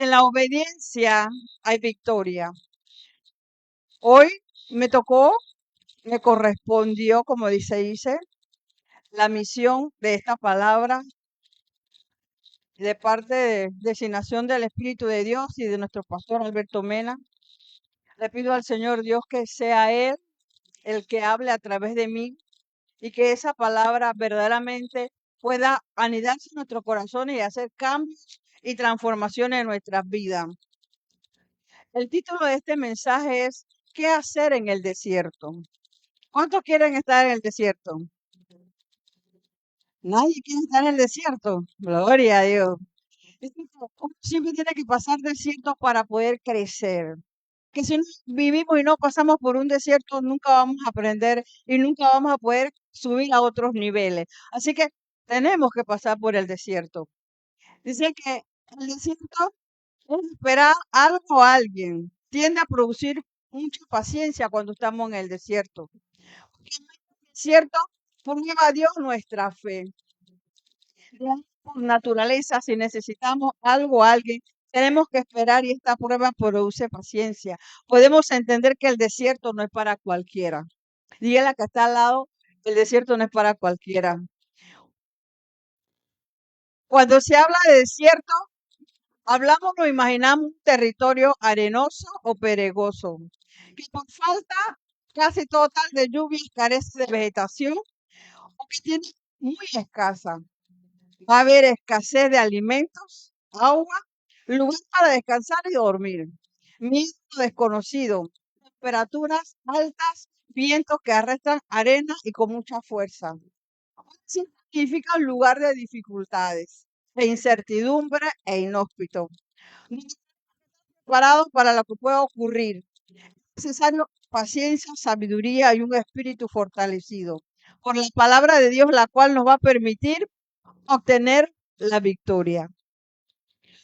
En la obediencia hay victoria. Hoy me tocó, me correspondió, como dice, la misión de esta palabra de parte de designación del Espíritu de Dios y de nuestro pastor Alberto Mena. Le pido al Señor Dios que sea Él el que hable a través de mí y que esa palabra verdaderamente pueda anidarse en nuestro corazón y hacer cambios y transformaciones en nuestras vidas. El título de este mensaje es ¿qué hacer en el desierto? ¿Cuántos quieren estar en el desierto? Nadie quiere estar en el desierto. Gloria a Dios. Es que uno siempre tiene que pasar desiertos para poder crecer. Que si no vivimos y no pasamos por un desierto, nunca vamos a aprender y nunca vamos a poder subir a otros niveles. Así que tenemos que pasar por el desierto. Dice que el desierto es esperar algo o alguien. Tiende a producir mucha paciencia cuando estamos en el desierto. Porque en el desierto prueba Dios nuestra fe. Por naturaleza, si necesitamos algo o alguien, tenemos que esperar y esta prueba produce paciencia. Podemos entender que el desierto no es para cualquiera. Dígale a la que está al lado, el desierto no es para cualquiera. Cuando se habla de desierto, hablamos, nos imaginamos un territorio arenoso o peregoso, que por falta casi total de lluvias carece de vegetación o que tiene muy escasa. Va a haber escasez de alimentos, agua, lugar para descansar y dormir. Miedo desconocido, temperaturas altas, vientos que arrastran arena y con mucha fuerza. Sí, significa un lugar de dificultades, de incertidumbre e inhóspito. No preparado para lo que pueda ocurrir. Es necesario paciencia, sabiduría y un espíritu fortalecido por la palabra de Dios, la cual nos va a permitir obtener la victoria.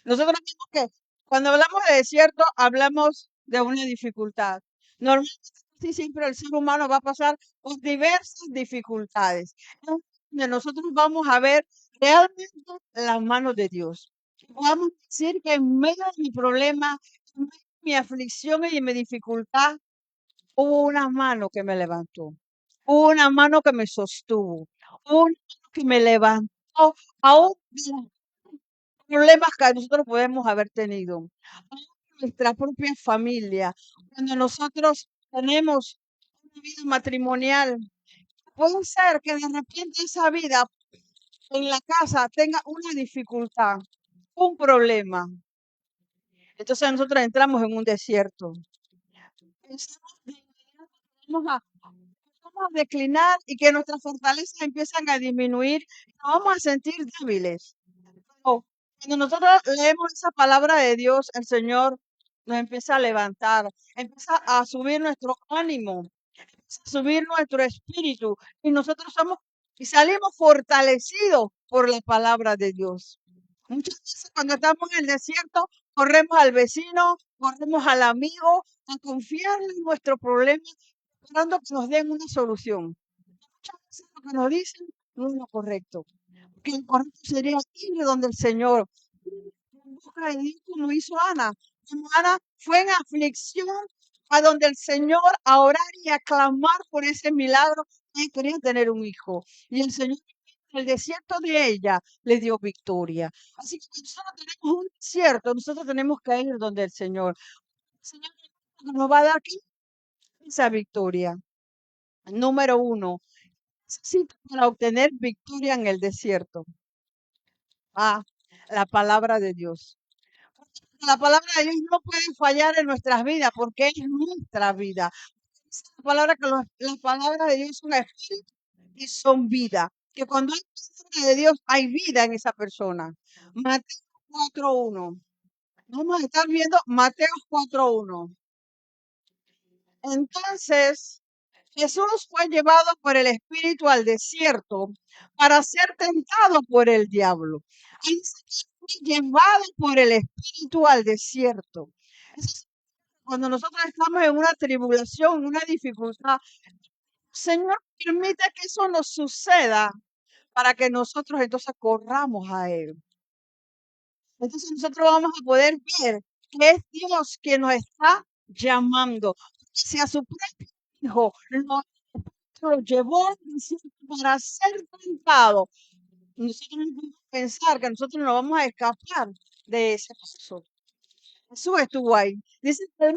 Nosotros mismos que cuando hablamos de desierto, hablamos de una dificultad. Normalmente, sí, siempre el ser humano va a pasar por diversas dificultades. Donde nosotros vamos a ver realmente las manos de Dios. Vamos a decir que en medio de mi problema, en medio de mi aflicción y de mi dificultad, hubo una mano que me levantó, hubo una mano que me sostuvo, hubo una mano que me levantó, aún problemas que nosotros podemos haber tenido. Aún nuestra propia familia, cuando nosotros tenemos una vida matrimonial, puede ser que de repente esa vida en la casa tenga una dificultad, un problema. Entonces nosotros entramos en un desierto. Pensamos de inmediato que vamos a declinar y que nuestras fortalezas empiezan a disminuir y nos vamos a sentir débiles. Oh, cuando nosotros leemos esa palabra de Dios, el Señor nos empieza a levantar, empieza a subir nuestro ánimo, empieza a subir nuestro espíritu y nosotros somos y salimos fortalecidos por la palabra de Dios. Muchas veces cuando estamos en el desierto, corremos al vecino, corremos al amigo, a confiarle en nuestro problema, esperando que nos den una solución. Muchas veces lo que nos dicen no es lo correcto. Que el correcto sería ir donde el Señor, en busca de Dios, como hizo Ana. Como Ana fue en aflicción a donde el Señor a orar y a clamar por ese milagro. Y quería tener un hijo. Y el Señor, en el desierto de ella, le dio victoria. Así que nosotros tenemos un desierto, nosotros tenemos que ir donde el Señor. El Señor nos va a dar aquí esa victoria. Número uno, necesito para obtener victoria en el desierto. Ah, la palabra de Dios. La palabra de Dios no puede fallar en nuestras vidas porque es nuestra vida. Es la palabra que las palabras de Dios son espíritu y son vida. Que cuando hay palabra de Dios hay vida en esa persona. Mateo 4:1. Vamos a estar viendo Mateo 4:1. Entonces, Jesús fue llevado por el Espíritu al desierto para ser tentado por el diablo. Ahí dice que fue llevado por el Espíritu al desierto. Es cuando nosotros estamos en una tribulación, en una dificultad, Señor, permite que eso nos suceda para que nosotros entonces corramos a Él. Entonces nosotros vamos a poder ver que es Dios quien nos está llamando. Si a su propio hijo lo llevó al desierto para ser tentado, nosotros no podemos pensar que nosotros no vamos a escapar de ese paso. Jesús estuvo ahí. Dice que él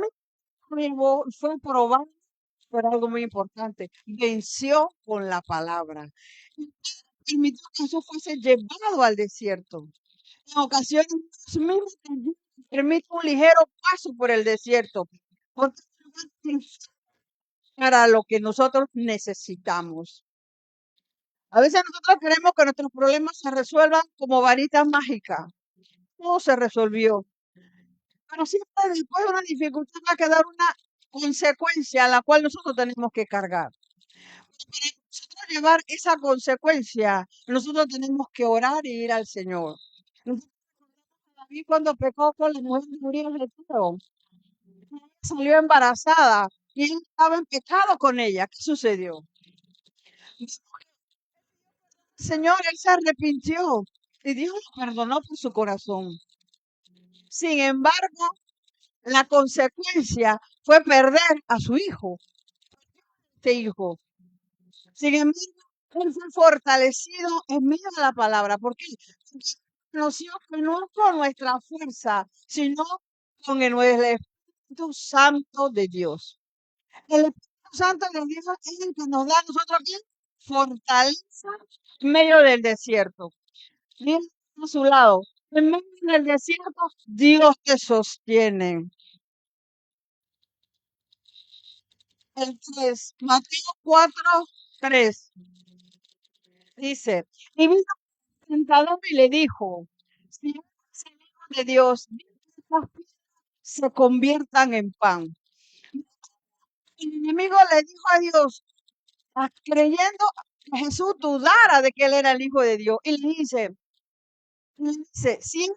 mismo fue probado por algo muy importante. Venció con la palabra. Y permitió que Jesús fuese llevado al desierto. En ocasiones, Dios mismo permite un ligero paso por el desierto, porque para lo que nosotros necesitamos. A veces nosotros queremos que nuestros problemas se resuelvan como varita mágica. Todo se resolvió. Pero siempre después de una dificultad va a quedar una consecuencia a la cual nosotros tenemos que cargar. Para nosotros llevar esa consecuencia, nosotros tenemos que orar y ir al Señor. Nosotros, David, cuando pecó con la mujer de Urías Eteo, salió embarazada y él estaba en pecado con ella. ¿Qué sucedió? Señor, él se arrepintió y Dios lo perdonó por su corazón. Sin embargo, la consecuencia fue perder a su hijo, este hijo. Sin embargo, él fue fortalecido en medio de la palabra. ¿Por qué? Porque conoció que no es con nuestra fuerza, sino con el Espíritu Santo de Dios. El Espíritu Santo de Dios es el que nos da a nosotros aquí fortaleza en medio del desierto. Dios a su lado. En medio del desierto, Dios te sostiene. El 3, Mateo 4:3 dice, y vino el tentador y le dijo, si eres el hijo de Dios, di que estas piedras se conviertan en pan. El enemigo le dijo a Dios, creyendo que Jesús dudara de que él era el hijo de Dios, y le dice, si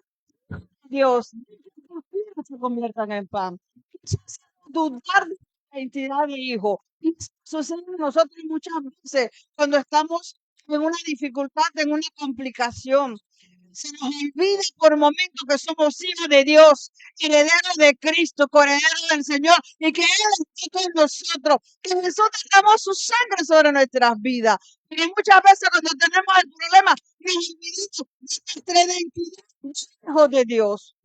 Dios, que se conviertan en pan. Eso es dudar de la identidad de hijo. Y eso sucede a nosotros muchas veces cuando estamos en una dificultad, en una complicación. Se nos olvida por momentos que somos hijos de Dios, herederos de Cristo, coherederos del Señor, y que Él está con nosotros, que nosotros damos su sangre sobre nuestras vidas. Y muchas veces cuando tenemos el problema, nos olvidamos de nuestra identidad de hijos de Dios.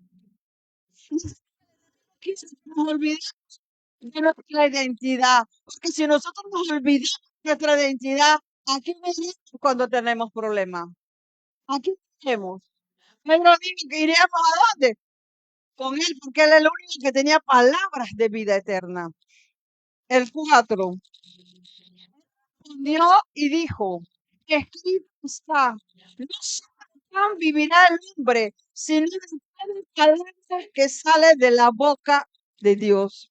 Que nos olvidamos de nuestra identidad, porque si nosotros nos olvidamos de nuestra identidad, ¿a qué venimos cuando tenemos problemas? ¿A qué venimos? Pedro dijo que iríamos a dónde? Con él, porque él es el único que tenía palabras de vida eterna. El 4 respondió y dijo, escrito está, no solo de pan vivirá el hombre, sino de cada palabra que sale de la boca de Dios.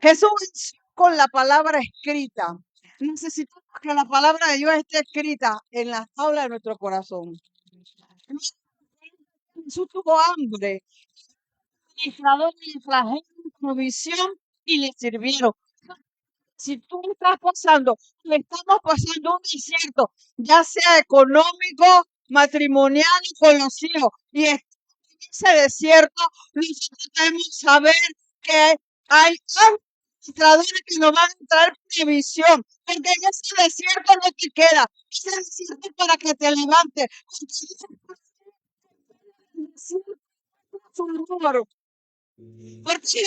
Jesús venció con la palabra escrita. Necesitamos que la palabra de Dios esté escrita en las tablas de nuestro corazón. Jesús tuvo hambre, administrador le trajeron provisión y le sirvieron. Si tú estás pasando, estamos pasando un desierto, ya sea económico, matrimonial y con los hijos, y en ese desierto nosotros debemos saber que hay administradores que nos van a traer previsión, porque en ese desierto no te queda, ese desierto es para que te levantes. Porque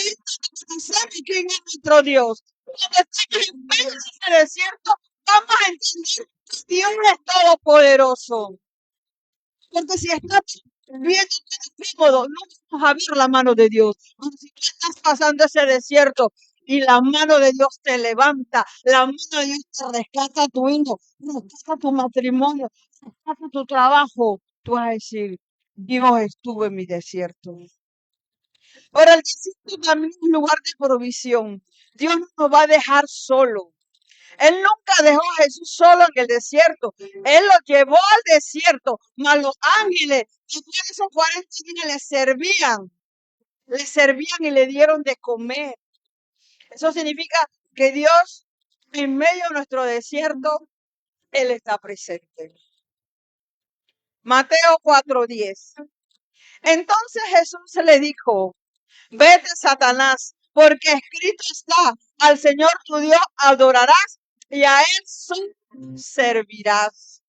sabe quién es nuestro Dios. Cuando estemos en medio de ese desierto, vamos a entender que Dios es todopoderoso. Porque si estás viendo cómodo, no vamos a ver la mano de Dios. Pero si tú estás pasando ese desierto y la mano de Dios te levanta, la mano de Dios te rescata a tu hijo, rescata tu matrimonio, rescata tu trabajo, tú vas a decir, Dios estuvo en mi desierto. Ahora, el desierto también es un lugar de provisión. Dios no nos va a dejar solo. Él nunca dejó a Jesús solo en el desierto. Él lo llevó al desierto, mas los ángeles, después de esos 40 días, le servían y le dieron de comer. Eso significa que Dios, en medio de nuestro desierto, Él está presente. Mateo 4:10. Entonces Jesús le dijo, vete, Satanás, porque escrito está, al Señor tu Dios adorarás y a Él solo servirás.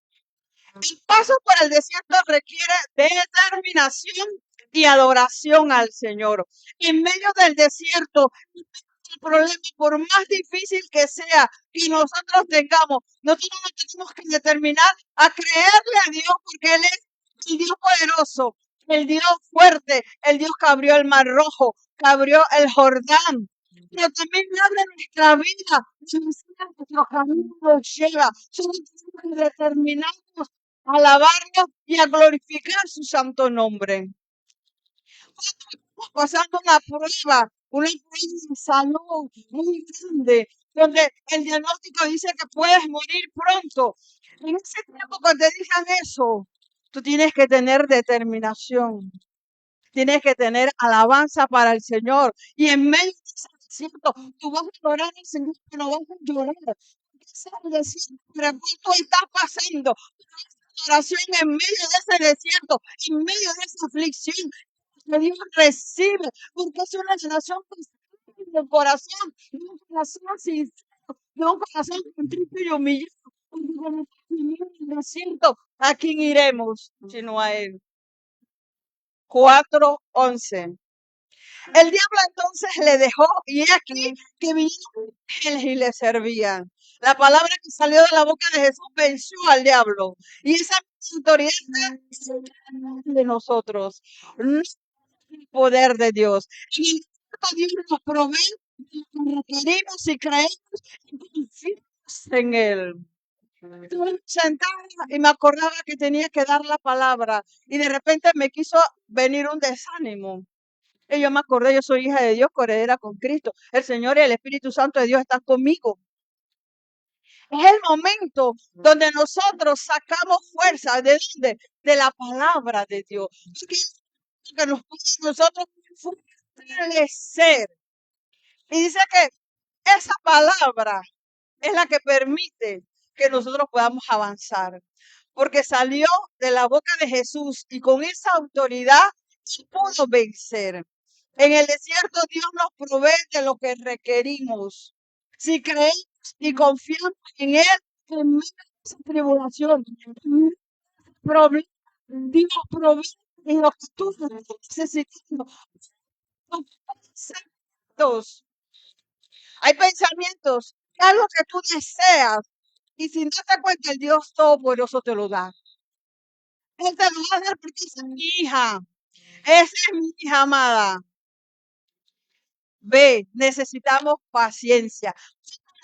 El paso por el desierto requiere determinación y adoración al Señor. En medio del desierto, el problema, por más difícil que sea y nosotros tengamos, nosotros nos tenemos que determinar a creerle a Dios porque Él es el Dios poderoso, el Dios fuerte, el Dios que abrió el Mar Rojo, que abrió el Jordán. Pero también abre nuestra vida, nuestro camino nos lleva. Solo tenemos que determinarnos a alabarlo y a glorificar su santo nombre. Estamos pasando una prueba de salud muy grande, donde el diagnóstico dice que puedes morir pronto. En ese tiempo cuando te digan eso, tú tienes que tener determinación, tienes que tener alabanza para el Señor. Y en medio de ese desierto, tú vas a orar al Señor, pero vas a llorar. Ese desierto, pero tú estás pasando oración en medio de ese desierto, en medio de esa aflicción, que Dios recibe, porque es una oración de corazón, de un corazón sincero, de un corazón contrito y humillado. Porque cuando estás en el desierto, ¿a quién iremos sino a Él? 4:11. El diablo entonces le dejó y he aquí que vinieron ángeles y le servían. La palabra que salió de la boca de Jesús venció al diablo. Y esa autoridad está de nosotros. No es el poder de Dios. En el desierto Dios nos provee de lo que requerimos y creemos y confiamos en Él. Estuve sentada y me acordaba que tenía que dar la palabra y de repente me quiso venir un desánimo. Y yo me acordé, yo soy hija de Dios, coheredera con Cristo. El Señor y el Espíritu Santo de Dios están conmigo. Es el momento donde nosotros sacamos fuerza de dónde? De la palabra de Dios. Porque es lo que nos puede nosotros fortalecer. Y dice que esa palabra es la que permite que nosotros podamos avanzar. Porque salió de la boca de Jesús y con esa autoridad Él pudo vencer. En el desierto Dios nos provee de lo que requerimos. Si creemos y confiamos en Él, en medio de esa tribulación, en medio de ese problema, Dios provee en lo que tú estás necesitando. Los pensamientos, hay pensamientos, que algo que tú deseas, y sin darte cuenta, el Dios Todopoderoso te lo da. Él te lo va a dar porque esa es mi hija. Esa es mi hija amada. Ve, necesitamos paciencia.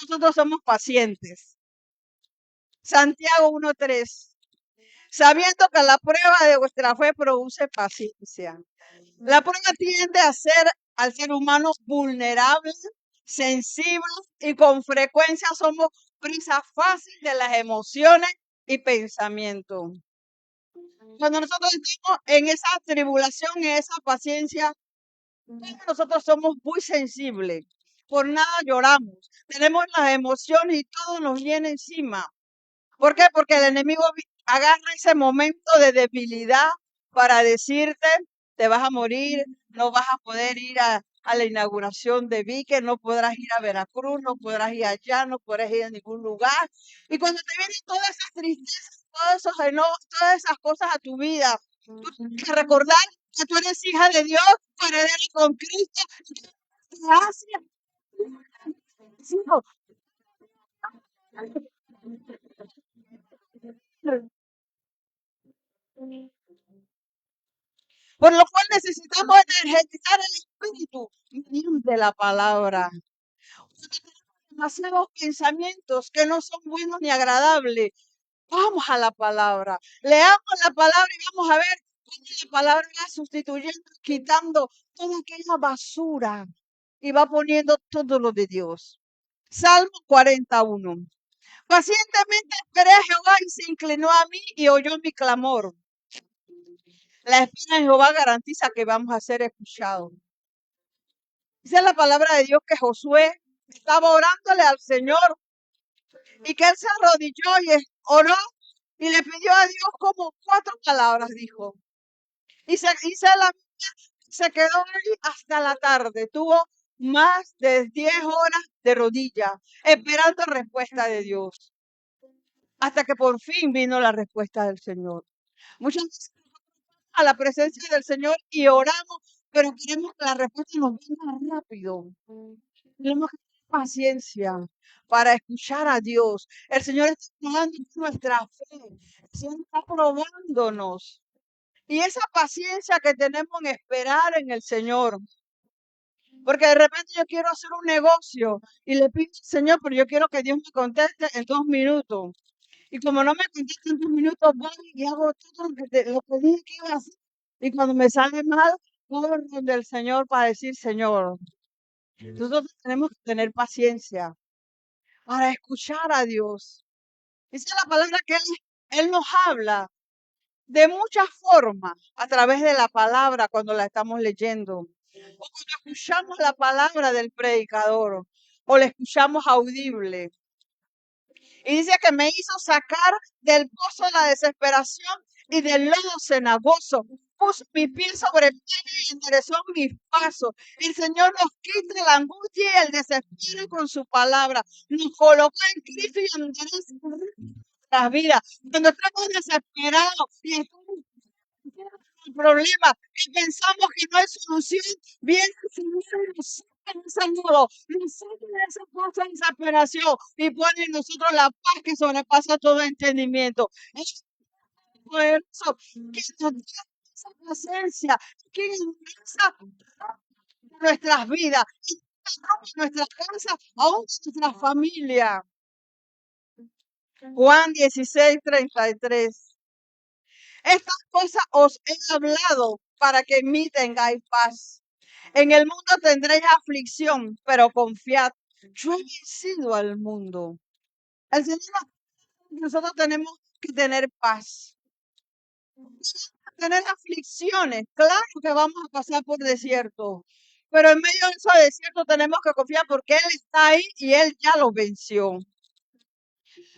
Nosotros somos pacientes. Santiago 1:3. Sabiendo que la prueba de vuestra fe produce paciencia. La prueba tiende a ser al ser humano vulnerable, sensible y con frecuencia somos presa fácil de las emociones y pensamientos. Cuando nosotros estamos en esa tribulación, en esa paciencia, nosotros somos muy sensibles. Por nada lloramos. Tenemos las emociones y todo nos viene encima. ¿Por qué? Porque el enemigo agarra ese momento de debilidad para decirte, te vas a morir, no vas a poder ir a la inauguración de Vique, no podrás ir a Veracruz, no podrás ir allá, no podrás ir a ningún lugar. Y cuando te vienen todas esas tristezas, todos esos enojos, todas esas cosas a tu vida, tú tienes que recordar que tú eres hija de Dios, heredera con Cristo. Gracias. Por lo cual necesitamos energetizar el espíritu de la palabra. Demasiados pensamientos que no son buenos ni agradables. Vamos a la palabra. Leamos la palabra y vamos a ver cómo la palabra va sustituyendo, quitando toda aquella basura y va poniendo todo lo de Dios. Salmo 41. Pacientemente esperé a Jehová y se inclinó a mí y oyó mi clamor. La espera en Jehová garantiza que vamos a ser escuchados. Dice la palabra de Dios que Josué estaba orándole al Señor y que él se arrodilló y oró y le pidió a Dios como 4 palabras, dijo. Se quedó ahí hasta la tarde. Tuvo más de 10 horas de rodillas esperando respuesta de Dios. Hasta que por fin vino la respuesta del Señor. Muchas veces a la presencia del Señor y oramos, pero queremos que la respuesta nos venga rápido. Tenemos que tener paciencia para escuchar a Dios. El Señor está probando nuestra fe. El Señor está probándonos. Y esa paciencia que tenemos en esperar en el Señor. Porque de repente yo quiero hacer un negocio y le pido al Señor, pero yo quiero que Dios me conteste en 2 minutos. Y como no me contesta en 2 minutos, voy y hago todo lo que dije que iba a hacer. Y cuando me sale mal, corro del Señor para decir, Señor, nosotros tenemos que tener paciencia para escuchar a Dios. Dice la palabra que Él nos habla de muchas formas a través de la palabra cuando la estamos leyendo. O cuando escuchamos la palabra del predicador o la escuchamos audible. Y dice que me hizo sacar del pozo de la desesperación y del lodo cenagoso. Puso mi pie sobre piedra y enderezó mis pasos. El Señor nos quita la angustia y el desespero con su palabra. Nos colocó en Cristo y endereza nuestras vidas. Cuando estamos desesperados y estamos el problema y pensamos que no hay solución, viene el Señor y nos saca de ese nudo, nos saca de esa cosa de desesperación y pone en nosotros la paz que sobrepasa todo entendimiento. Es poderoso que nos da esa presencia, que ingresa nuestras vidas y nuestras casas, aún nuestra familia. Juan 16:33. Estas cosas os he hablado para que en mí tengáis paz. En el mundo tendréis aflicción, pero confiad, yo he vencido al mundo. El Señor, nosotros tenemos que tener paz. Tener aflicciones, claro que vamos a pasar por desierto, pero en medio de esos desiertos tenemos que confiar porque Él está ahí y Él ya lo venció.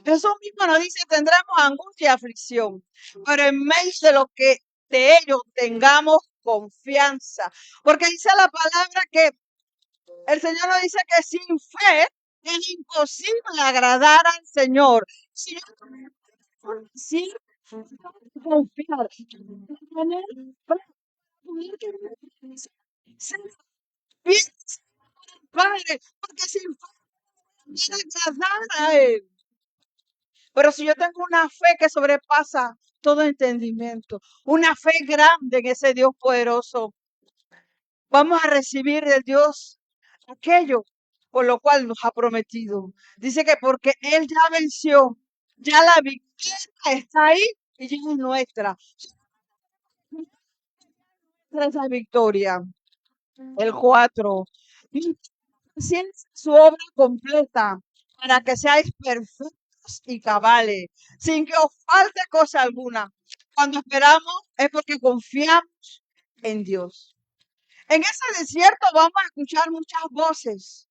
Jesús mismo nos dice, tendremos angustia y aflicción, pero en medio de lo que de ello tengamos confianza, porque dice la palabra que el Señor nos dice que sin fe es imposible agradar al Señor. Si sí, confiar, tener ser bien, Padre, porque sin fe agradar a Él. Pero si yo tengo una fe que sobrepasa todo entendimiento, una fe grande en ese Dios poderoso, vamos a recibir del Dios aquello por lo cual nos ha prometido. Dice que porque Él ya venció, ya la victoria está ahí y ya es nuestra. Esa victoria. El 4. Su obra completa para que seáis perfectos y cabales, sin que os falte cosa alguna. Cuando esperamos es porque confiamos en Dios. En ese desierto vamos a escuchar muchas voces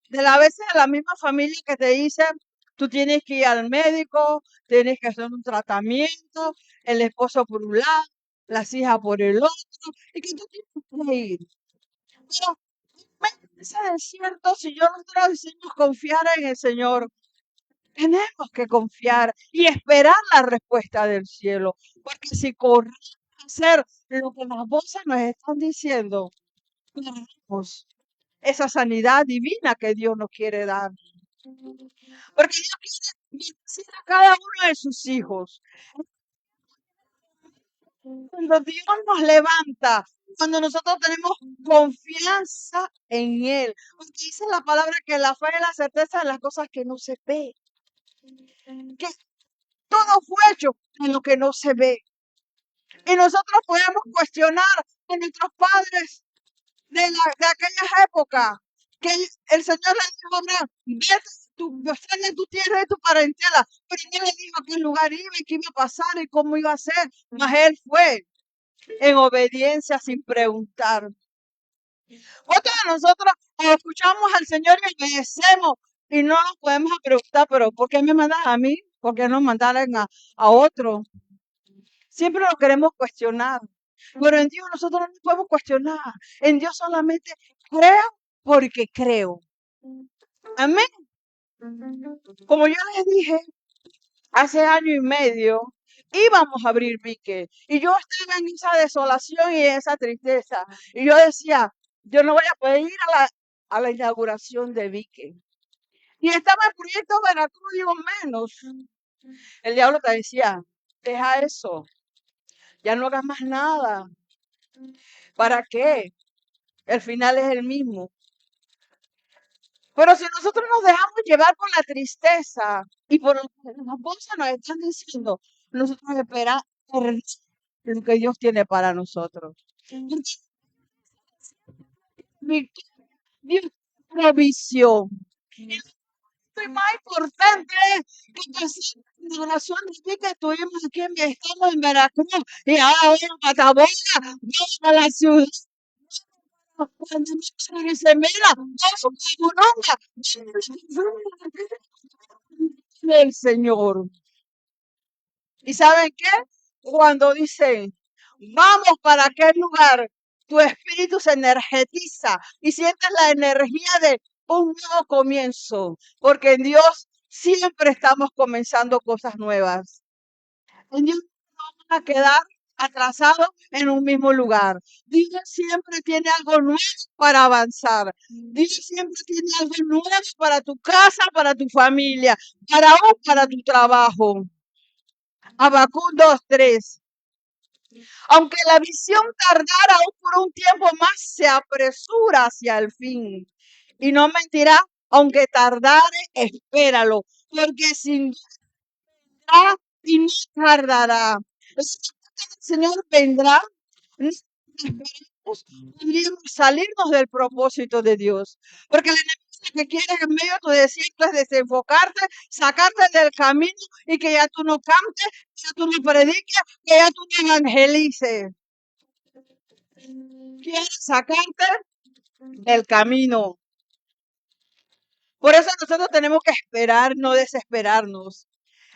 de la veces de la misma familia que te dicen, tú tienes que ir al médico, tienes que hacer un tratamiento, el esposo por un lado, las hijas por el otro, y que tú tienes que ir. Pero en ese desierto, si yo nosotros decimos confiar en el Señor, tenemos que confiar y esperar la respuesta del cielo, porque si corremos a hacer lo que las voces nos están diciendo, perdemos esa sanidad divina que Dios nos quiere dar. Porque Dios quiere bendecir a cada uno de sus hijos. Cuando Dios nos levanta, cuando nosotros tenemos confianza en Él, porque dice la palabra que la fe es la certeza de las cosas que no se ve, que todo fue hecho en lo que no se ve. Y nosotros podemos cuestionar a nuestros padres de aquellas épocas, que el Señor le dijo a Abraham, vete, sal de tu tierra y de tu parentela, pero no le dijo a qué lugar iba y qué iba a pasar y cómo iba a ser, mas él fue en obediencia sin preguntar. ¿Cuántos de nosotros escuchamos al Señor y obedecemos y no nos podemos preguntar, pero ¿por qué me mandas a mí? ¿Por qué no mandaron a otro? Siempre lo queremos cuestionar, pero en Dios nosotros no nos podemos cuestionar. En Dios solamente creo porque creo. Amén. Como yo les dije, hace año y medio íbamos a abrir Vique y yo estaba en esa desolación y en esa tristeza. Y yo decía, yo no voy a poder ir a la inauguración de Vique. Y estaba el proyecto Veracruz, digo, menos. El diablo te decía, deja eso, ya no hagas más nada. ¿Para qué? El final es el mismo. Pero si nosotros nos dejamos llevar por la tristeza y por lo que las cosas nos están diciendo, nosotros esperamos lo que Dios tiene para nosotros. Dios provisión. Y más importante que pasar la oración de ti que estuvimos aquí estamos en Veracruz y ahora voy a Patabona, vamos a la ciudad. Cuando me dice, mira, vamos a Buronga, del Señor. ¿Y saben qué? Cuando dicen, vamos para aquel lugar, tu espíritu se energetiza y sientes la energía de un nuevo comienzo, porque en Dios siempre estamos comenzando cosas nuevas. En Dios no vamos a quedar atrasados en un mismo lugar. Dios siempre tiene algo nuevo para avanzar. Dios siempre tiene algo nuevo para tu casa, para tu familia, para tu trabajo. Habacuc 2:3. Aunque la visión tardara aún por un tiempo más, se apresura hacia el fin. Y no mentirá, aunque tardare, espéralo, porque sin duda y no tardará. El Señor vendrá. No esperemos, podríamos salirnos del propósito de Dios, porque el enemigo lo que quiere en medio de tu desierto es desenfocarte, sacarte del camino y que ya tú no cantes, que ya tú no prediques, que ya tú no evangelices. Quiere sacarte del camino. Por eso nosotros tenemos que esperar, no desesperarnos.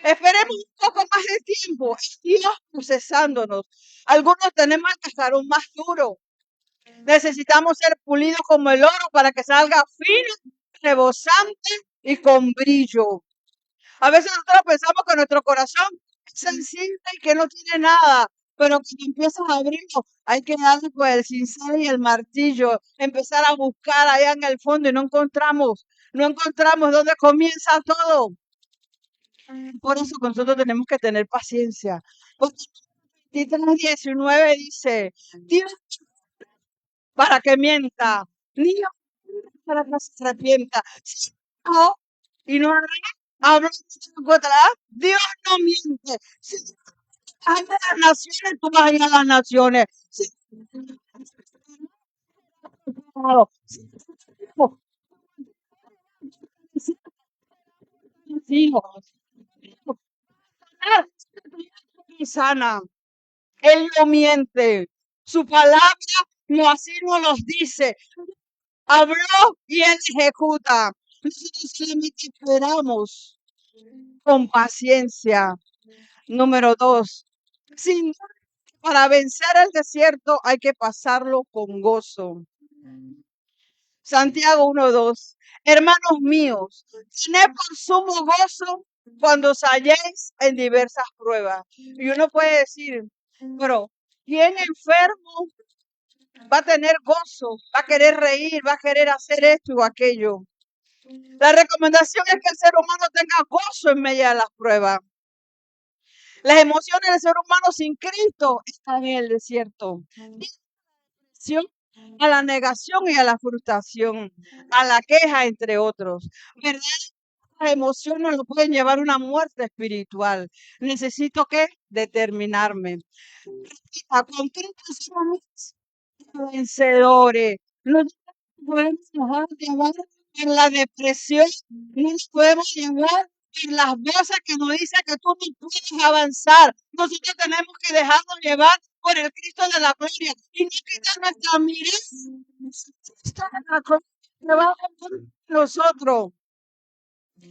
Esperemos un poco más de tiempo. Es Dios procesándonos. Algunos tenemos que estar aún más duro. Necesitamos ser pulidos como el oro para que salga fino, rebosante y con brillo. A veces nosotros pensamos que nuestro corazón es sensible y que no tiene nada, pero cuando empiezas a abrirlo, hay que darle con el cincel y el martillo, empezar a buscar allá en el fondo y no encontramos dónde comienza todo. Por eso nosotros tenemos que tener paciencia. Porque 19 dice, Dios para que mienta, ni para que se arrepienta. Si no, y no habla contra Dios no miente. Si hay de las naciones, tú vas a ir a las naciones. Si no, y sana. Él no miente. Su palabra no así nos los dice. Habló y él ejecuta. Nosotros solamente esperamos con paciencia. Número 2. Sin Para vencer el desierto hay que pasarlo con gozo. Santiago 1:2. Hermanos míos, tened por sumo gozo cuando os halléis en diversas pruebas. Y uno puede decir, pero ¿quién enfermo va a tener gozo? Va a querer reír, va a querer hacer esto o aquello. La recomendación es que el ser humano tenga gozo en medio de las pruebas. Las emociones del ser humano sin Cristo están en el desierto. A la negación y a la frustración, a la queja, entre otros. ¿Verdad? Las emociones lo pueden llevar a una muerte espiritual. Necesito que determinarme. Con Cristo somos vencedores. No nos podemos dejar llevar en la depresión, no nos podemos llevar en las voces que nos dicen que tú no puedes avanzar. Nosotros tenemos que dejarnos llevar por el Cristo de la gloria y no quitar nuestra mirada. Cristo de la gloria que va con nosotros.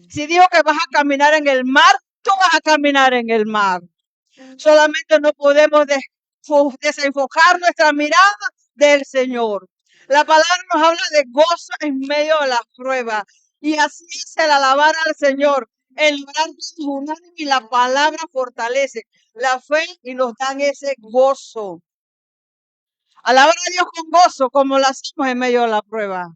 Si digo que vas a caminar en el mar, tú vas a caminar en el mar. Solamente no podemos desenfocar nuestra mirada del Señor. La palabra nos habla de gozo en medio de las pruebas. Y así es el alabar al Señor. El orar es unánime y la palabra fortalece la fe y nos dan ese gozo. Alabar a Dios con gozo, como lo hacemos en medio de la prueba.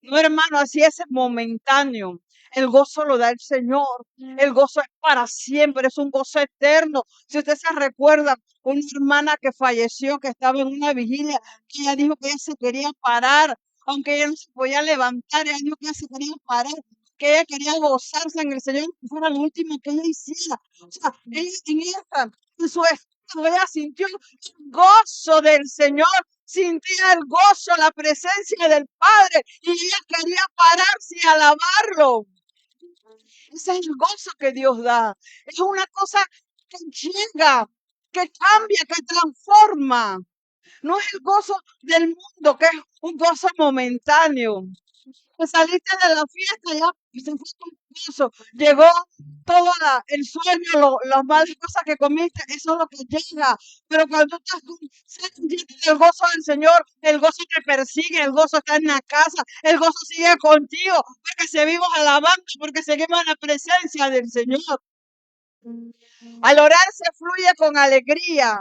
No, hermano, así es momentáneo. El gozo lo da el Señor. El gozo es para siempre, es un gozo eterno. Si usted se recuerda, una hermana que falleció, que estaba en una vigilia, que ella dijo que ella se quería parar, aunque ella no se podía levantar, ella dijo que ella se quería parar, que ella quería gozarse en el Señor, que fuera lo último que ella hiciera. O sea, ella en su estado, ella sintió el gozo del Señor, sentía el gozo, la presencia del Padre, y ella quería pararse y alabarlo. Ese es el gozo que Dios da. Es una cosa que llega, que cambia, que transforma. No es el gozo del mundo, que es un gozo momentáneo. Que saliste de la fiesta, ya y se fue tu gozo. Llegó todo el sueño, las malas cosas que comiste, eso es lo que llega. Pero cuando tú estás lleno del gozo del Señor, el gozo te persigue, el gozo está en la casa, el gozo sigue contigo, porque seguimos alabando, porque seguimos en la presencia del Señor. Al orar se fluye con alegría.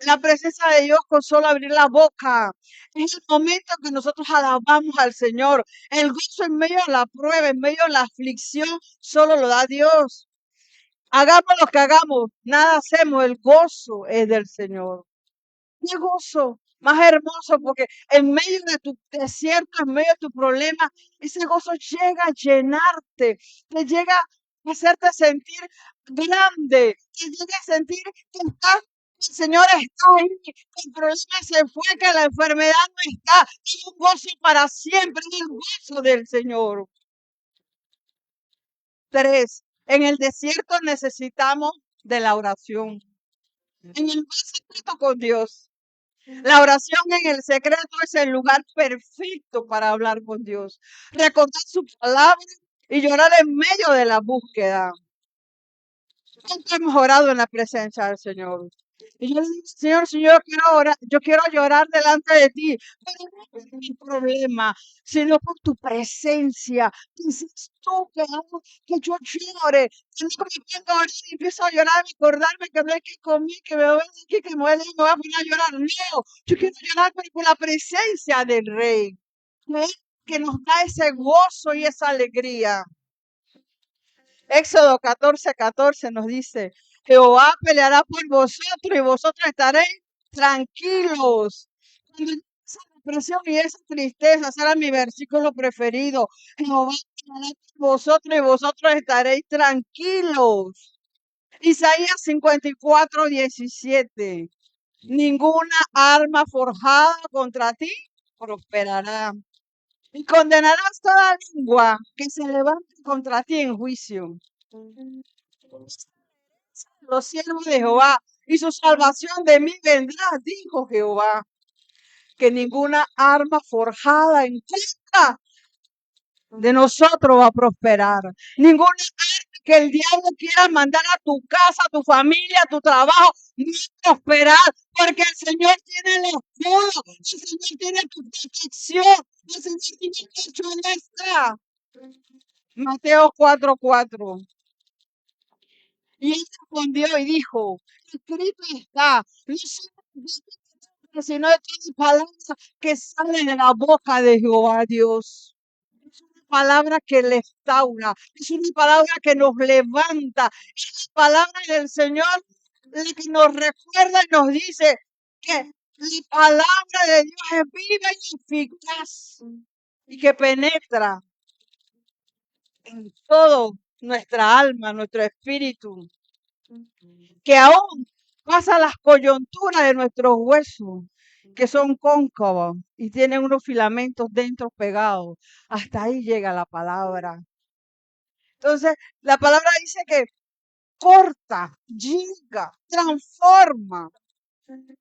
La presencia de Dios con solo abrir la boca. Es el momento que nosotros alabamos al Señor. El gozo en medio de la prueba, en medio de la aflicción, solo lo da Dios. Hagamos lo que hagamos, nada hacemos, el gozo es del Señor. Qué gozo más hermoso, porque en medio de tu desierto, en medio de tu problema, ese gozo llega a llenarte, te llega a hacerte sentir grande, te llega a sentir que el Señor está ahí, que el problema se fue, que la enfermedad no está, es un gozo para siempre, es el gozo del Señor. 3. En el desierto necesitamos de la oración. En el más secreto con Dios. La oración en el secreto es el lugar perfecto para hablar con Dios. Recordar su palabra y llorar en medio de la búsqueda. ¿Cuánto hemos orado en la presencia del Señor? Y yo le digo, Señor, si yo quiero orar, yo quiero llorar delante de ti, pero no por mi problema, sino por tu presencia. Dices tú que yo llore, que no me ponga a orar y empiezo a llorar y acordarme que no hay que comer, que me voy aquí, que me voy a poner a llorar. No, yo quiero llorar pero por la presencia del Rey, que, que nos da ese gozo y esa alegría. Éxodo 14:14 nos dice, Jehová peleará por vosotros y vosotros estaréis tranquilos. Cuando esa depresión y esa tristeza, ese era mi versículo preferido. Jehová peleará por vosotros y vosotros estaréis tranquilos. Isaías 54:17. Ninguna arma forjada contra ti prosperará. Y condenarás toda lengua que se levante contra ti en juicio. Los siervos de Jehová y su salvación de mí vendrá, dijo Jehová, que ninguna arma forjada en contra de nosotros va a prosperar. Ninguna arma que el diablo quiera mandar a tu casa, a tu familia, a tu trabajo, no va a prosperar, porque el Señor tiene el escudo, el Señor tiene tu protección, el Señor tiene el pecho en esta. Mateo 4:4. Y él respondió y dijo, escrito está, no sino de todas palabras que salen de la boca de Jehová Dios. Es una palabra que le restaura, es una palabra que nos levanta, es la palabra del Señor la que nos recuerda y nos dice que la palabra de Dios es viva y eficaz y que penetra en todo nuestra alma, nuestro espíritu, que aún pasa las coyunturas de nuestros huesos, que son cóncavos y tienen unos filamentos dentro pegados. Hasta ahí llega la palabra. Entonces, la palabra dice que corta, llega, transforma.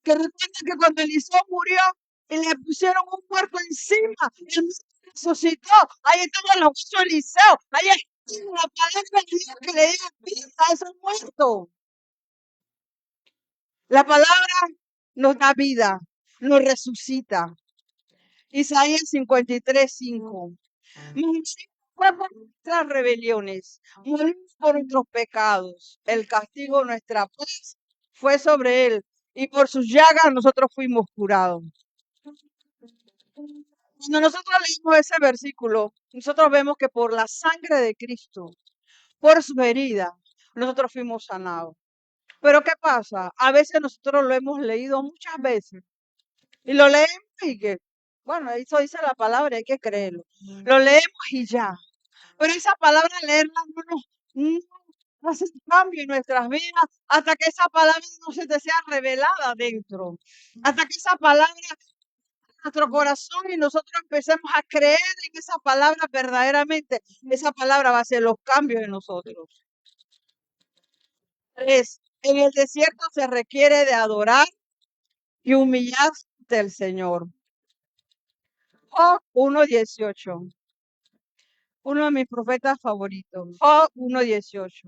Que recuerda que cuando Eliseo murió y le pusieron un muerto encima, él resucitó. Ahí estaba el huesos de Eliseo. Ahí está la palabra de Dios que le dio vida a ese muerto. La palabra nos da vida, nos resucita. Isaías 53:5. Fue por nuestras rebeliones, murió por nuestros pecados. El castigo de nuestra paz fue sobre él, y por sus llagas nosotros fuimos curados. Cuando nosotros leímos ese versículo, nosotros vemos que por la sangre de Cristo, por su herida, nosotros fuimos sanados. Pero ¿qué pasa? A veces nosotros lo hemos leído muchas veces y lo leemos y que, bueno, eso dice la palabra, hay que creerlo. Lo leemos y ya. Pero esa palabra leerla no hace cambio en nuestras vidas hasta que esa palabra no se te sea revelada dentro. Hasta que esa palabra nuestro corazón y nosotros empecemos a creer en esa palabra verdaderamente, esa palabra va a hacer los cambios en nosotros. En el desierto se requiere de adorar y humillarse ante el Señor. Job 1:18, uno de mis profetas favoritos. Job 1:18.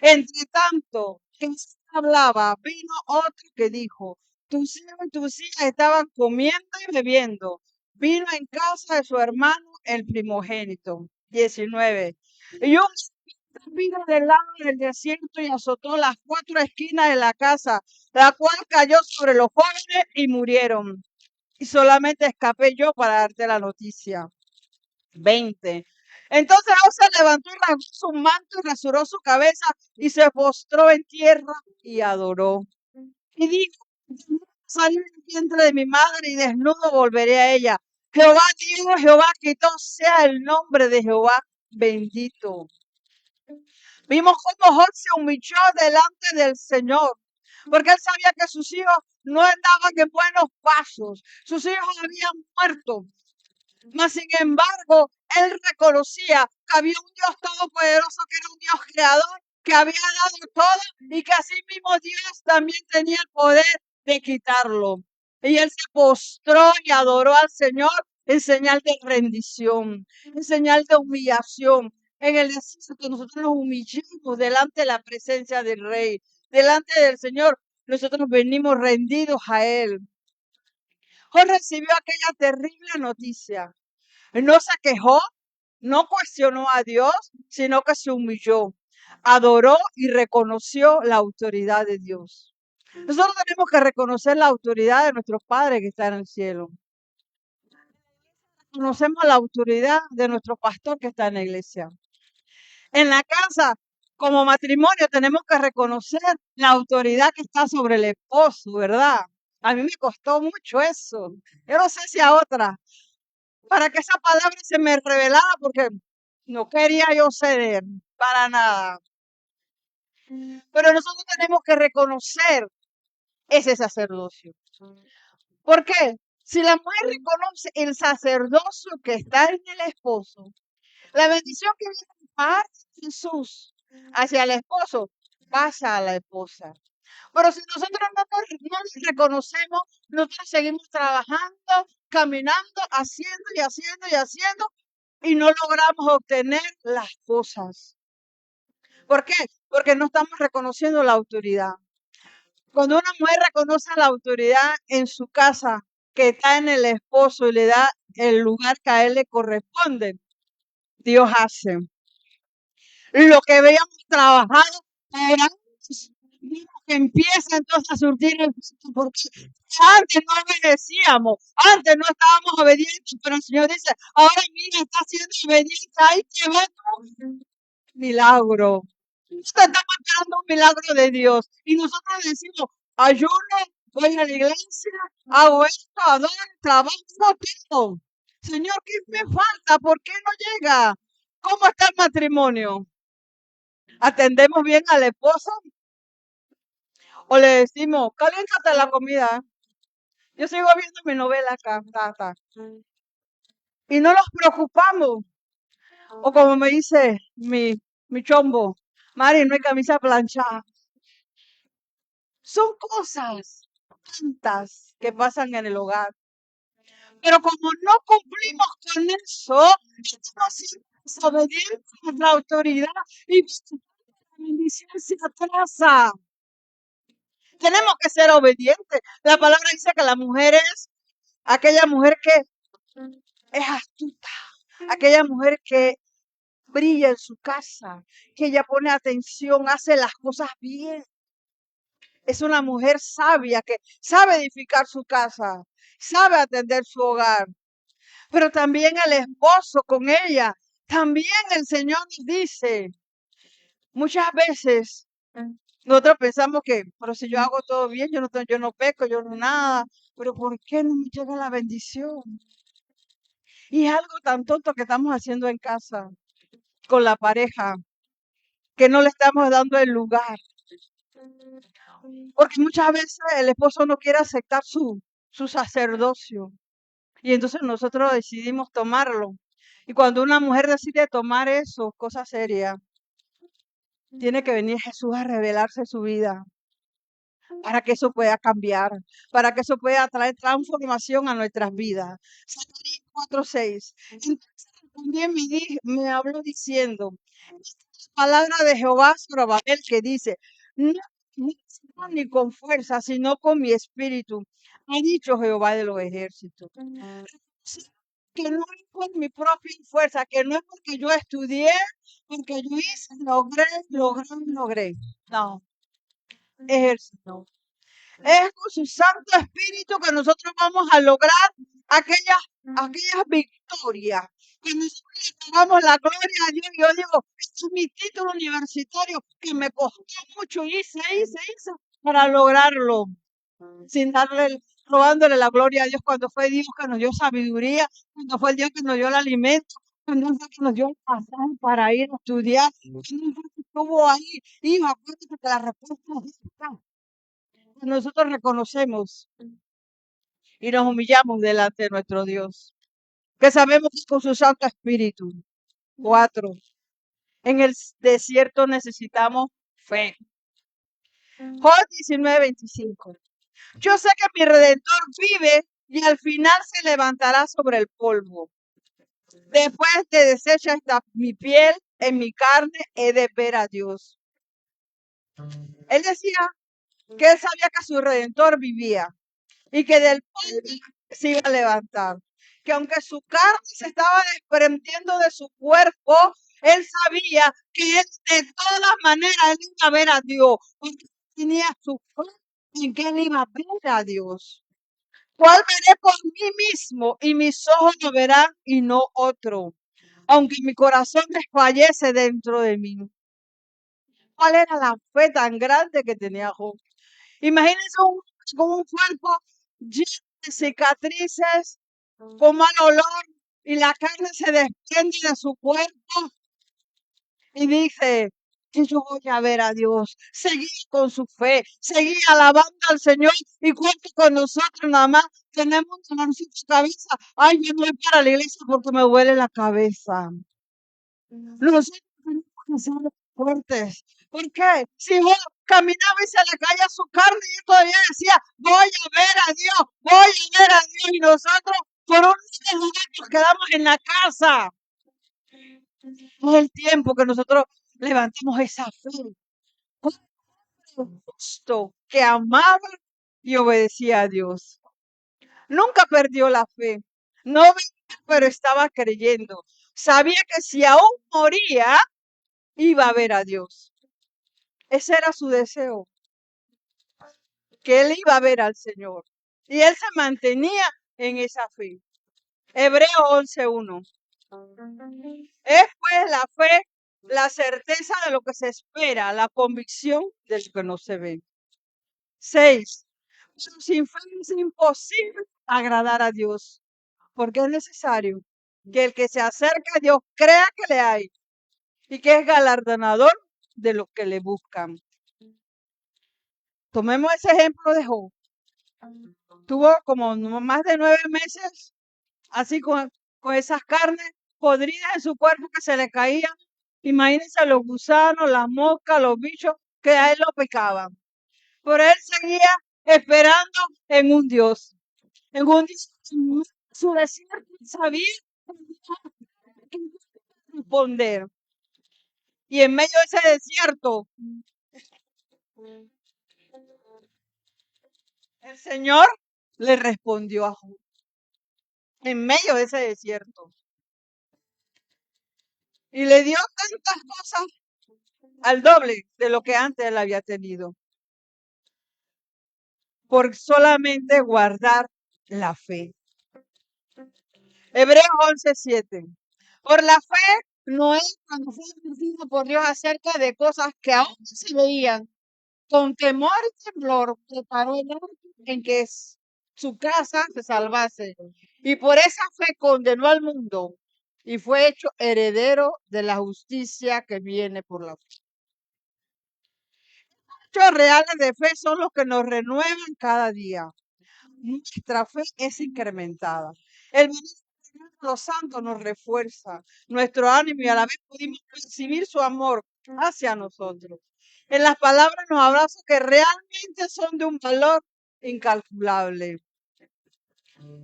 Entre tanto, que él hablaba, vino otro que dijo: tu siervo y tus hijas estaban comiendo y bebiendo. Vino en casa de su hermano el primogénito. 19. Y un vino del lado del desierto y azotó las 4 esquinas de la casa, la cual cayó sobre los jóvenes y murieron. Y solamente escapé yo para darte la noticia. 20. Entonces Job se levantó y rasgó su manto y rasuró su cabeza y se postró en tierra y adoró. Y dijo: salí del vientre de mi madre y desnudo volveré a ella. Jehová dio, Jehová quitó, sea el nombre de Jehová bendito. Vimos cómo Job se humilló delante del Señor, porque él sabía que sus hijos no andaban en buenos pasos, sus hijos habían muerto. Mas, sin embargo, él reconocía que había un Dios todopoderoso, que era un Dios creador, que había dado todo y que así mismo Dios también tenía el poder de quitarlo. Y él se postró y adoró al Señor en señal de rendición, en señal de humillación. En el desierto que nosotros nos humillamos delante de la presencia del Rey, delante del Señor, nosotros venimos rendidos a Él. Job recibió aquella terrible noticia. No se quejó, no cuestionó a Dios, sino que se humilló, adoró y reconoció la autoridad de Dios. Nosotros tenemos que reconocer la autoridad de nuestro Padre que está en el cielo. Conocemos la autoridad de nuestro pastor que está en la iglesia. En la casa, como matrimonio, tenemos que reconocer la autoridad que está sobre el esposo, ¿verdad? A mí me costó mucho eso. Yo no sé si a otra, para que esa palabra se me revelara, porque no quería yo ceder para nada. Pero nosotros tenemos que reconocer ese sacerdocio. ¿Por qué? Si la mujer reconoce el sacerdocio que está en el esposo, la bendición que viene de parte de Jesús hacia el esposo pasa a la esposa. Pero si nosotros no reconocemos, nosotros seguimos trabajando, caminando, haciendo y haciendo y haciendo, y no logramos obtener las cosas. ¿Por qué? Porque no estamos reconociendo la autoridad. Cuando una mujer reconoce la autoridad en su casa, que está en el esposo y le da el lugar que a él le corresponde, Dios hace. Lo que habíamos trabajado por años, que empieza entonces a surtir el fruto, porque antes no obedecíamos, antes no estábamos obedientes, pero el Señor dice: ahora mira, está siendo obediente, ahí te va tu milagro. Estamos esperando un milagro de Dios y nosotros decimos: ayuno, voy a la iglesia, hago esto, adoro, trabajo, todo. Señor, ¿qué me falta? ¿Por qué no llega? ¿Cómo está el matrimonio? ¿Atendemos bien al esposo o le decimos: caliéntate la comida? Yo sigo viendo mi novela acá, y no nos preocupamos. O como me dice mi chombo: Mari, no hay camisa planchada. Son cosas tantas que pasan en el hogar. Pero como no cumplimos con eso, estamos siendo desobedientes a la autoridad y la bendición se atrasa. Tenemos que ser obedientes. La palabra dice que la mujer es aquella mujer que es astuta, aquella mujer que brilla en su casa, que ella pone atención, hace las cosas bien. Es una mujer sabia que sabe edificar su casa, sabe atender su hogar, pero también el esposo con ella. También el Señor nos dice, muchas veces nosotros pensamos que, pero si yo hago todo bien, yo no peco, yo no nada, pero ¿por qué no me llega la bendición? Y es algo tan tonto que estamos haciendo en casa, con la pareja, que no le estamos dando el lugar. Porque muchas veces el esposo no quiere aceptar su sacerdocio. Y entonces nosotros decidimos tomarlo. Y cuando una mujer decide tomar eso, cosa seria, tiene que venir Jesús a revelarse su vida para que eso pueda cambiar, para que eso pueda traer transformación a nuestras vidas. Zacarías 4:6. Entonces también me habló diciendo, palabra de Jehová Zorobabel que dice, no, ni con fuerza, sino con mi espíritu, ha dicho Jehová de los ejércitos. Sí, que no es por mi propia fuerza, que no es porque yo estudié, porque yo hice, logré. No, ejército. Es con su Santo Espíritu que nosotros vamos a lograr aquellas victorias. Que nosotros le damos la gloria a Dios. Yo digo, este es mi título universitario que me costó mucho, hice para lograrlo. Sin robándole la gloria a Dios cuando fue Dios que nos dio sabiduría, cuando fue Dios que nos dio el alimento, cuando fue que nos dio el pasaje para ir a estudiar, cuando fue que estuvo ahí. Hijo, acuérdate que la respuesta es esta. Nosotros reconocemos y nos humillamos delante de nuestro Dios, que sabemos que con su Santo Espíritu. 4. En el desierto necesitamos fe. Job 19:25. Yo sé que mi Redentor vive y al final se levantará sobre el polvo. Después de deshecha está mi piel, en mi carne he de ver a Dios. Él decía que él sabía que su Redentor vivía y que del polvo se iba a levantar. Que aunque su carne se estaba desprendiendo de su cuerpo, él sabía que él de todas maneras él iba a ver a Dios, porque tenía su fe en que él iba a ver a Dios. ¿Cuál veré por mí mismo y mis ojos lo verán y no otro? Aunque mi corazón desfallece dentro de mí. ¿Cuál era la fe tan grande que tenía Job? Imagínense con un cuerpo lleno de cicatrices, con mal olor, y la carne se desprende de su cuerpo y dice que yo voy a ver a Dios. Seguí con su fe, seguí alabando al Señor y cuento con nosotros nada más. Tenemos un dolorcito de cabeza. Ay, yo no voy para la iglesia porque me duele la cabeza. Nosotros tenemos que ser fuertes. ¿Por qué? Si Job caminaba y se le caía su carne y él todavía decía, voy a ver a Dios, voy a ver a Dios. Y nosotros por un momento nos quedamos en la casa. Es el tiempo que nosotros levantemos esa fe. Un justo que amaba y obedecía a Dios. Nunca perdió la fe. No veía, pero estaba creyendo. Sabía que si aún moría, iba a ver a Dios. Ese era su deseo, que él iba a ver al Señor. Y él se mantenía en esa fe. Hebreo 11:1. Es pues la fe, la certeza de lo que se espera, la convicción de lo que no se ve. 6. Sin fe es imposible agradar a Dios, porque es necesario que el que se acerca a Dios crea que le hay y que es galardonador de los que le buscan. Tomemos ese ejemplo de Job. Tuvo como más de 9 meses así con esas carnes podridas en su cuerpo que se le caían. Imagínense los gusanos, las moscas, los bichos que a él lo picaban. Pero él seguía esperando en un Dios. En un Dios, en su desierto, sabía que iba a responder. Y en medio de ese desierto, El Señor le respondió a Job en medio de ese desierto y le dio tantas cosas al doble de lo que antes él había tenido, por solamente guardar la fe. Hebreos 11:7. Por la fe, Noé, cuando fue advertido por Dios acerca de cosas que aún no se veían, con temor y temblor preparó el arca en que su casa se salvase. Y por esa fe condenó al mundo y fue hecho heredero de la justicia que viene por la fe. Los hechos reales de fe son los que nos renuevan cada día. Nuestra fe es incrementada. El ministro de los santos nos refuerza nuestro ánimo y a la vez pudimos percibir su amor hacia nosotros. En las palabras nos abraza que realmente son de un valor incalculable.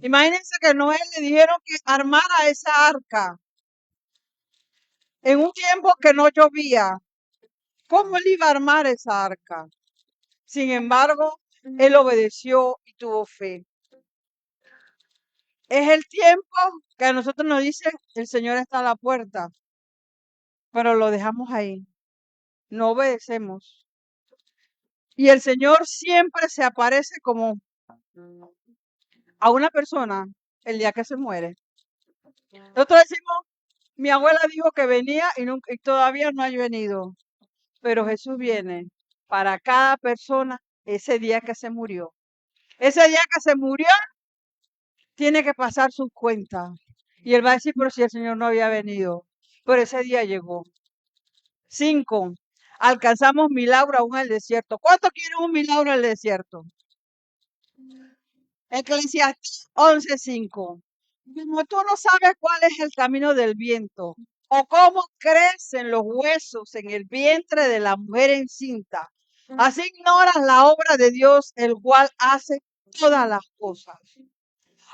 Imagínense que Noé le dijeron que armara esa arca en un tiempo que no llovía. ¿Cómo él iba a armar esa arca? Sin embargo, él obedeció y tuvo fe. Es el tiempo que a nosotros nos dice el Señor está a la puerta, pero lo dejamos ahí, no obedecemos. Y el Señor siempre se aparece como a una persona el día que se muere. Nosotros decimos, mi abuela dijo que venía y todavía no ha venido, pero Jesús viene para cada persona ese día que se murió. Ese día que se murió tiene que pasar sus cuentas. Y él va a decir, pero si el Señor no había venido, pero ese día llegó. 5. Alcanzamos milagro aún en el desierto. ¿Cuánto quieren un milagro en el desierto? Eclesiastés 11:5. Como tú no sabes cuál es el camino del viento o cómo crecen los huesos en el vientre de la mujer encinta, así ignoras la obra de Dios, el cual hace todas las cosas.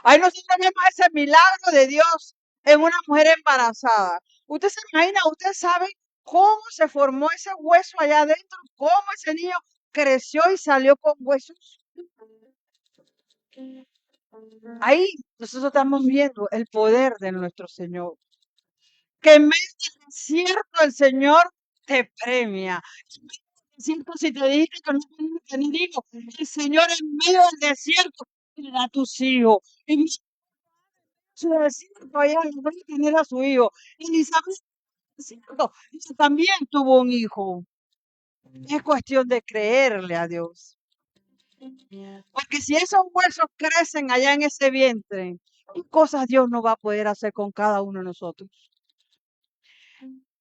Ahí nosotros vemos ese milagro de Dios en una mujer embarazada. Usted se imagina, usted sabe cómo se formó ese hueso allá adentro, cómo ese niño creció y salió con huesos. Ahí nosotros estamos viendo el poder de nuestro Señor. Que en medio del desierto el Señor te premia. Siento si te dijiste que no tienes que tener hijos, el Señor en medio del desierto te da a tus hijos. En su desierto allá logró tener a su hijo. Elizabeth, cierto, ella también tuvo un hijo. Es cuestión de creerle a Dios. Porque si esos huesos crecen allá en ese vientre, ¿qué cosas Dios no va a poder hacer con cada uno de nosotros?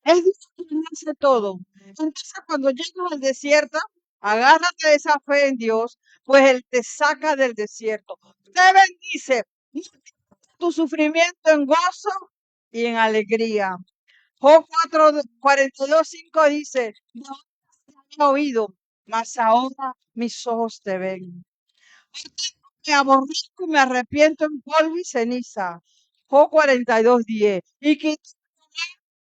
Es Dios quien hace todo. Entonces, cuando llegas al desierto, agárrate de esa fe en Dios, pues Él te saca del desierto. Te bendice tu sufrimiento en gozo y en alegría. Job 4:42-5 dice, no te he oído, mas ahora mis ojos te ven. Me aborrezco y me arrepiento en polvo y ceniza. Job 42:10. Y que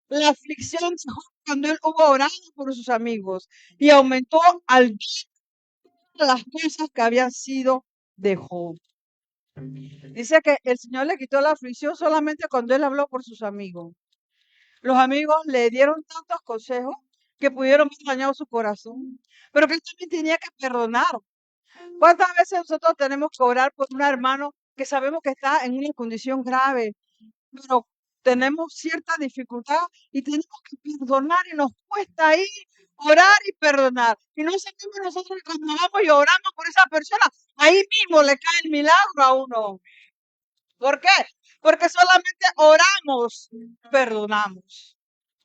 la aflicción de Job cuando él hubo orado por sus amigos y aumentó al doble las cosas que habían sido de Job. Dice que el Señor le quitó la aflicción solamente cuando él habló por sus amigos. Los amigos le dieron tantos consejos que pudieron haber dañado su corazón, pero que él también tenía que perdonar. ¿Cuántas veces nosotros tenemos que orar por un hermano que sabemos que está en una condición grave, pero tenemos cierta dificultad y tenemos que perdonar y nos cuesta ahí orar y perdonar? Y no sentimos nosotros que cuando vamos y oramos por esa persona, ahí mismo le cae el milagro a uno. ¿Por qué? Porque solamente oramos, perdonamos.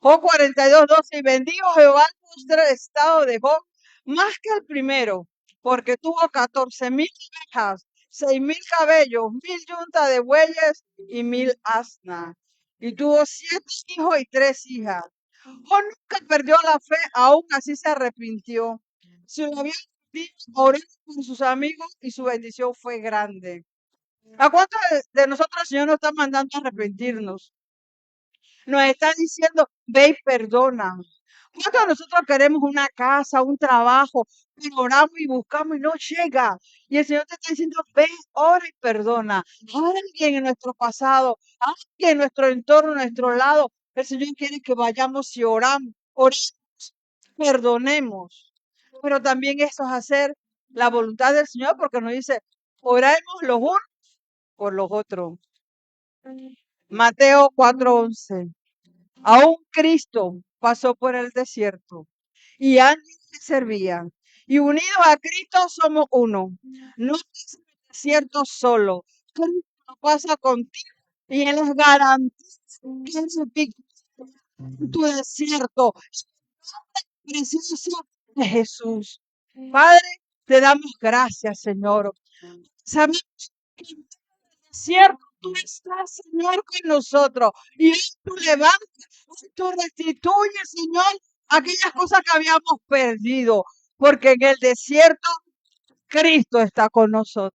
Job 42:12. Y bendijo Jehová el postrer estado de Job más que el primero, porque tuvo 14,000 ovejas, 6,000 cabellos, 1,000 yuntas de bueyes y 1,000 asnas. Y tuvo 7 hijos y 3 hijas. Job nunca perdió la fe, aún así se arrepintió. Si lo había perdido, oró con sus amigos y su bendición fue grande. ¿A cuántos de nosotros el Señor nos está mandando a arrepentirnos? Nos está diciendo, ve y perdona. ¿Cuántos de nosotros queremos una casa, un trabajo, pero oramos y buscamos y no llega? Y el Señor te está diciendo, ve, ora y perdona. Alguien en nuestro pasado, alguien en nuestro entorno, en nuestro lado, el Señor quiere que vayamos y oremos, perdonemos. Pero también eso es hacer la voluntad del Señor, porque nos dice, oremos los unos por los otros. Mateo 4:11. Aún Cristo pasó por el desierto y alguien le servía. Y unidos a Cristo somos uno. No es el desierto solo. Cristo pasa contigo y Él es garantía que Él se pique en tu desierto. Precioso de Jesús. Padre, te damos gracias, Señor. Sabemos que en el desierto tú estás, Señor, con nosotros. Y hoy tú levantas, hoy tú restituyes, Señor, aquellas cosas que habíamos perdido. Porque en el desierto Cristo está con nosotros.